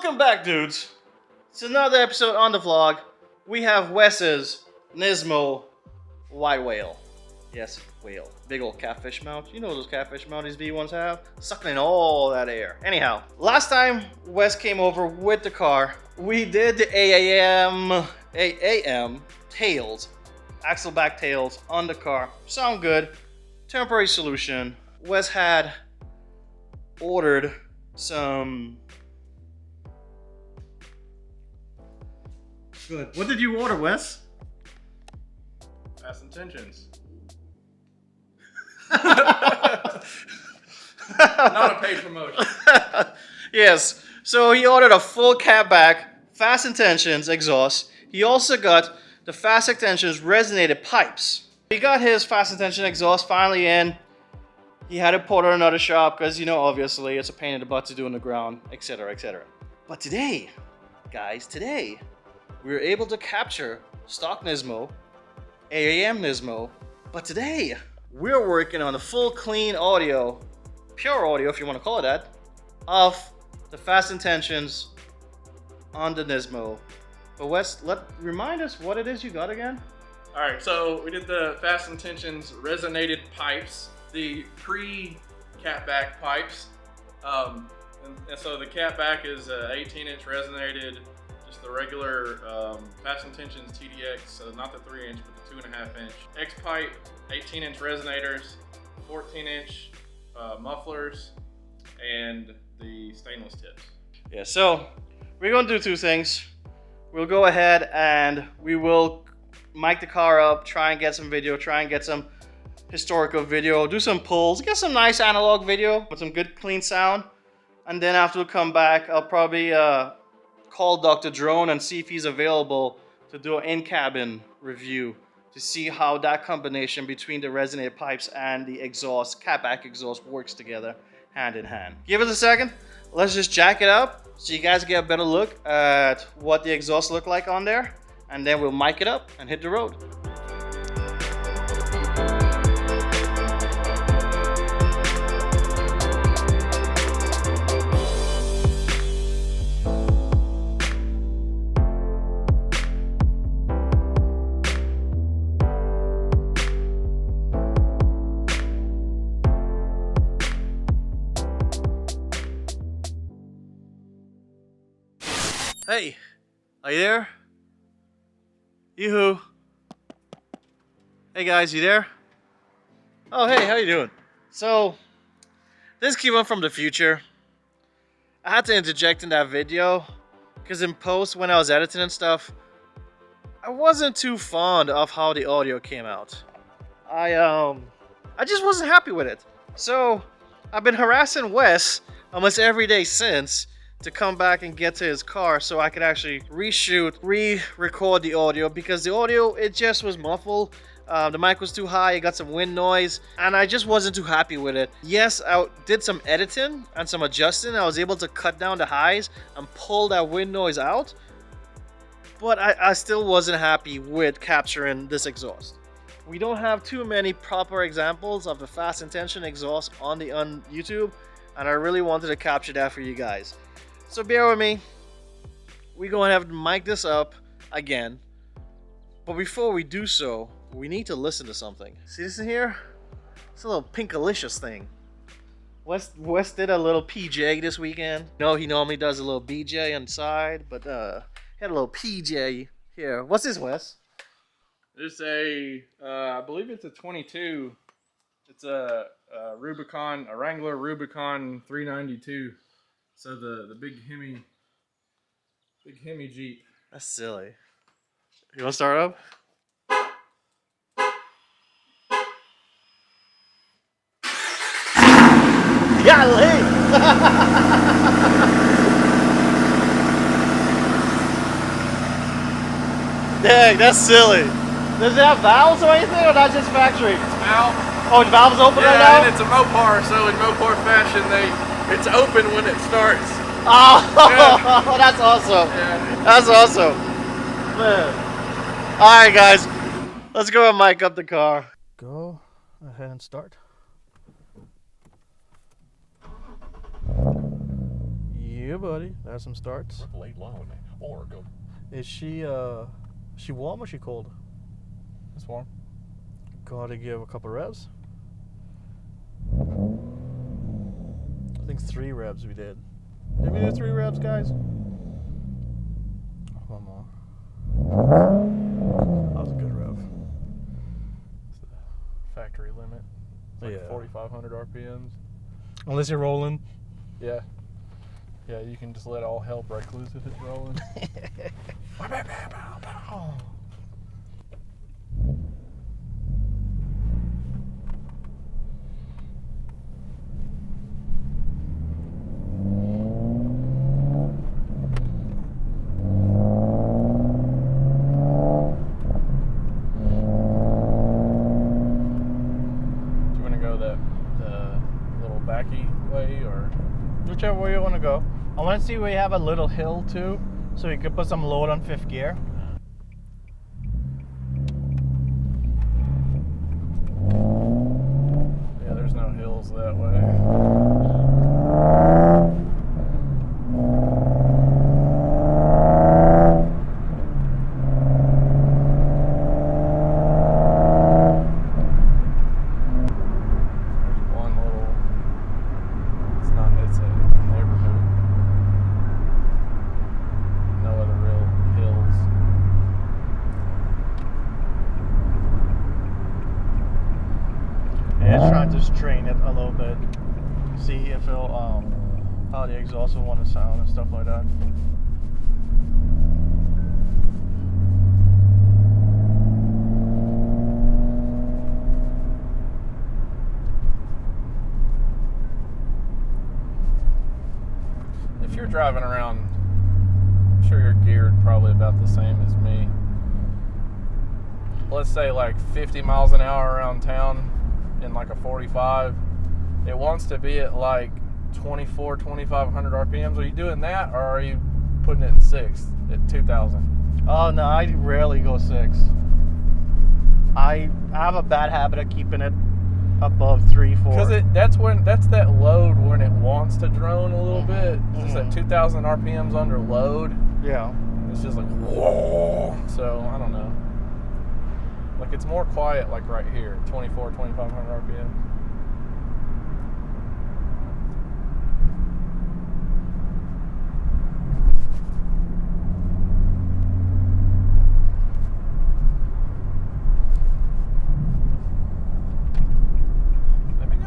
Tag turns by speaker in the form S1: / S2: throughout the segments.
S1: Welcome back, dudes. It's another episode on the vlog. We have Wes's NISMO white whale. Yes, whale. Big old catfish mouth. You know those catfish mouth these V1s have? Sucking in all that air. Anyhow, last time Wes came over with the car, we did the AAM tails, axle back tails on the car. Sound good. Temporary solution. Wes had ordered some... Good. What did you order, Wes?
S2: Fast intentions. Not a paid promotion.
S1: Yes. So he ordered a full catback, Fast Intentions exhaust. He also got the Fast Intentions resonated pipes. He got his Fast Intention exhaust finally in. He had it put at another shop because, you know, obviously it's a pain in the butt to do on the ground, etc., etc. But today, guys, we were able to capture stock NISMO, AAM NISMO, but today we're working on the full clean audio, pure audio if you want to call it that, of the Fast Intentions on the NISMO. But Wes, remind us what it is you got again?
S2: Alright, so we did the Fast Intentions resonated pipes, the pre-catback pipes. And so the catback is 18-inch resonated, just the regular Fast Intentions TDX, so not the 3-inch, but the 2.5-inch. X-pipe, 18-inch resonators, 14-inch mufflers, and the stainless tips.
S1: Yeah, so we're going to do two things. We'll go ahead and we will mic the car up, try and get some video, try and get some historical video, do some pulls, get some nice analog video with some good clean sound. And then after we come back, I'll probably call Dr. Drone and see if he's available to do an in-cabin review to see how that combination between the resonated pipes and the exhaust, catback exhaust, works together hand in hand. Give us a second. Let's just jack it up so you guys get a better look at what the exhaust look like on there, and then we'll mic it up and hit the road. Hey, are you there? Yoo-hoo. Hey guys, you there? Oh, hey, how you doing? So, this is Kevan from the future. I had to interject in that video because in post when I was editing and stuff, I wasn't too fond of how the audio came out. I just wasn't happy with it. So, I've been harassing Wes almost every day since to come back and get to his car so I could actually reshoot, re-record the audio, because the audio, it just was muffled. The mic was too high, it got some wind noise, and I just wasn't too happy with it. Yes, I did some editing and some adjusting. I was able to cut down the highs and pull that wind noise out, but I still wasn't happy with capturing this exhaust. We don't have too many proper examples of the Fast Intention exhaust on YouTube, and I really wanted to capture that for you guys. So bear with me. We're going to have to mic this up again. But before we do so, we need to listen to something. See this in here? It's a little pinkalicious thing. Wes did a little PJ this weekend. No, he normally does a little BJ on the side, but he had a little PJ here. What's this, Wes?
S2: It's a, I believe it's a 22. It's a Wrangler Rubicon 392. So the big Hemi Jeep.
S1: That's silly. You want to start up? Golly! Dang, that's silly. Does it have valves or anything, or not just factory?
S2: It's valve.
S1: Oh, the valve's open right now?
S2: Yeah, and it's a Mopar, so in Mopar fashion, it's open when it starts.
S1: Oh,
S2: yeah.
S1: That's awesome.
S2: Yeah.
S1: That's awesome. Man. Alright guys, let's go and mic up the car. Go ahead and start. Yeah. you, buddy. There's some starts.
S3: Late loan or go.
S1: Is she warm or she cold?
S2: It's warm.
S1: Gotta give a couple revs. I think 3 revs we did. Did we do 3 revs, guys? One more. That was a good rev.
S2: It's the factory limit. It's like 4,500 RPMs.
S1: Unless you're rolling.
S2: Yeah. Yeah, you can just let all hell break loose if it's rolling.
S1: Whichever way you want to go. I want to see where you have a little hill too, so you could put some load on 5th gear.
S2: Yeah, there's no hills that way.
S1: Just train it a little bit, see if it'll how the exhaust will want to sound and stuff like that.
S2: If you're driving around, I'm sure you're geared probably about the same as me. Let's say like 50 miles an hour around town in like a 45, it wants to be at like 2,500 RPMs. Are you doing that, or are you putting it in 6 at 2,000?
S1: Oh no, I rarely go 6. I have a bad habit of keeping it above 3, 4.
S2: Because that's that load when it wants to drone a little bit. It's just at 2,000 RPMs under load.
S1: Yeah.
S2: It's just like whoa. So I don't know. Like it's more quiet, like right here, 2,500 RPM. Let me go.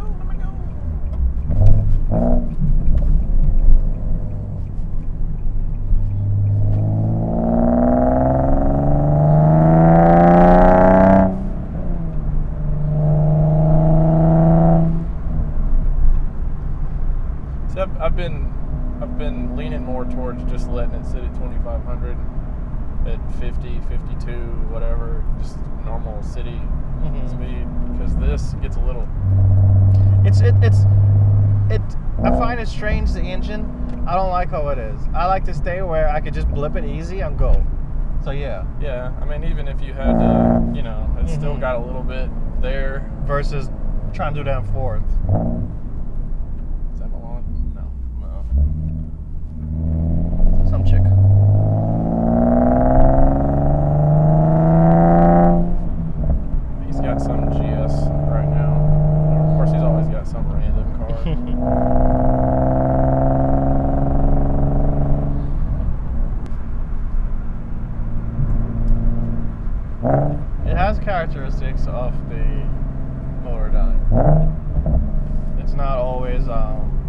S2: I've been leaning more towards just letting it sit at 2,500 at 50, 52, whatever, just normal city speed, because this gets a little.
S1: I find it strange, the engine. I don't like how it is. I like to stay where I could just blip it easy and go. So yeah.
S2: Yeah, I mean, even if you had to, it's still got a little bit there.
S1: Versus trying to do that in 4th.
S2: Is that Milan? No.
S1: Some chick.
S2: He's got some GS right now. Of course, he's always got some random car.
S1: It has characteristics of the Motordyne. It's not always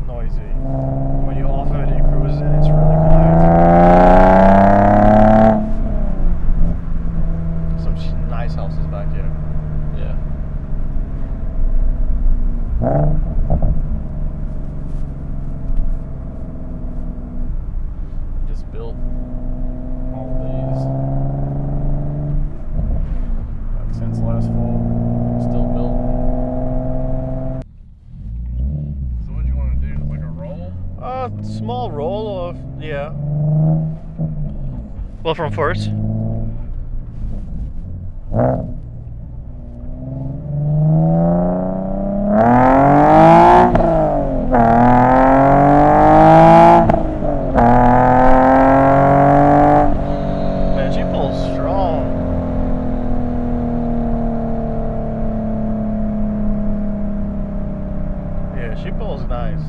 S1: noisy. When you off it and cruising, it's really quiet. Some nice houses back here.
S2: Yeah. Just built all these. Since last fall, still built. So what do you want to do? Like a roll?
S1: Small roll of, yeah. Well, from first. Feels nice.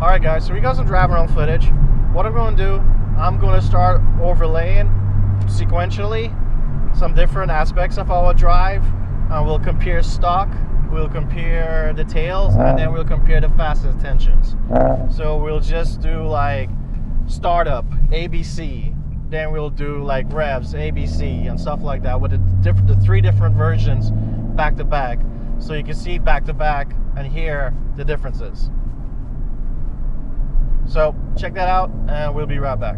S1: Alright guys, so we got some drive around footage. What I'm going to do, I'm going to start overlaying sequentially some different aspects of our drive. We'll compare stock, we'll compare the tails, and then we'll compare the fastest tensions. So we'll just do like startup, ABC, then we'll do like revs, ABC, and stuff like that with the 3 different versions back to back. So you can see back to back and hear the differences. So check that out and we'll be right back.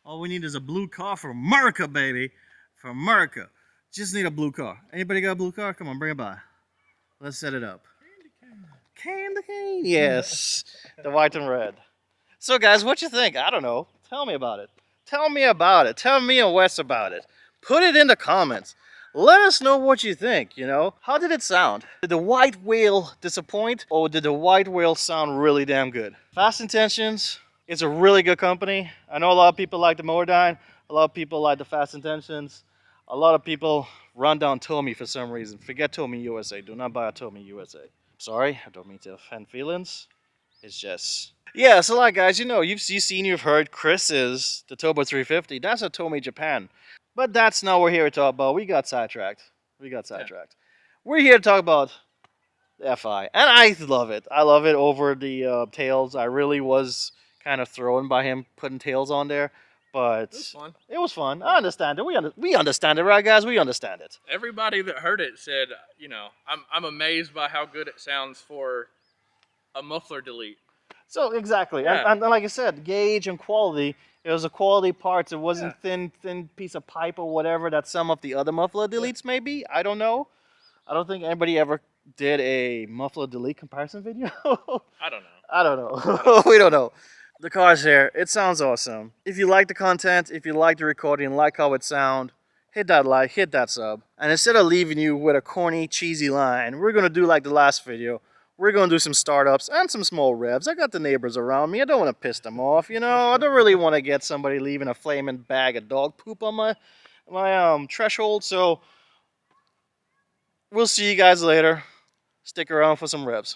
S1: All we need is a blue car for America, baby. For America. Just need a blue car. Anybody got a blue car? Come on, bring it by. Let's set it up. Candy cane. Yes. The white and red. So guys, what you think? I don't know. Tell me about it. Tell me about it. Tell me and Wes about it. Put it in the comments. Let us know what you think, you know? How did it sound? Did the white whale disappoint, or did the white whale sound really damn good? Fast Intentions is a really good company. I know a lot of people like the Motordyne. A lot of people like the Fast Intentions. A lot of people run down Tomy for some reason. Forget Tomy USA. Do not buy a Tomy USA. Sorry, I don't mean to offend feelings. It's just... yeah, so like guys, you know, you've seen, you've heard Chris's, the Turbo 350. That's a Tomy Japan. But that's not what we're here to talk about. We got sidetracked. We're here to talk about the FI. And I love it. I love it over the tails. I really was kind of thrown by him putting tails on there. But
S2: It was fun.
S1: It was fun. I understand it. We understand it, right, guys? We understand it.
S2: Everybody that heard it said, you know, I'm amazed by how good it sounds for a muffler delete.
S1: So exactly,
S2: Yeah.
S1: and like I said, gauge and quality. It was a quality parts. It wasn't thin piece of pipe or whatever that some of the other muffler deletes may be. I don't know. I don't think anybody ever did a muffler delete comparison video.
S2: I don't know.
S1: I don't know. We don't know. The car's here. It sounds awesome. If you like the content, if you like the recording, like how it sounds, hit that like, hit that sub. And instead of leaving you with a corny, cheesy line, we're going to do like the last video. We're going to do some startups and some small revs. I got the neighbors around me. I don't want to piss them off, you know. I don't really want to get somebody leaving a flaming bag of dog poop on my threshold. So we'll see you guys later. Stick around for some revs.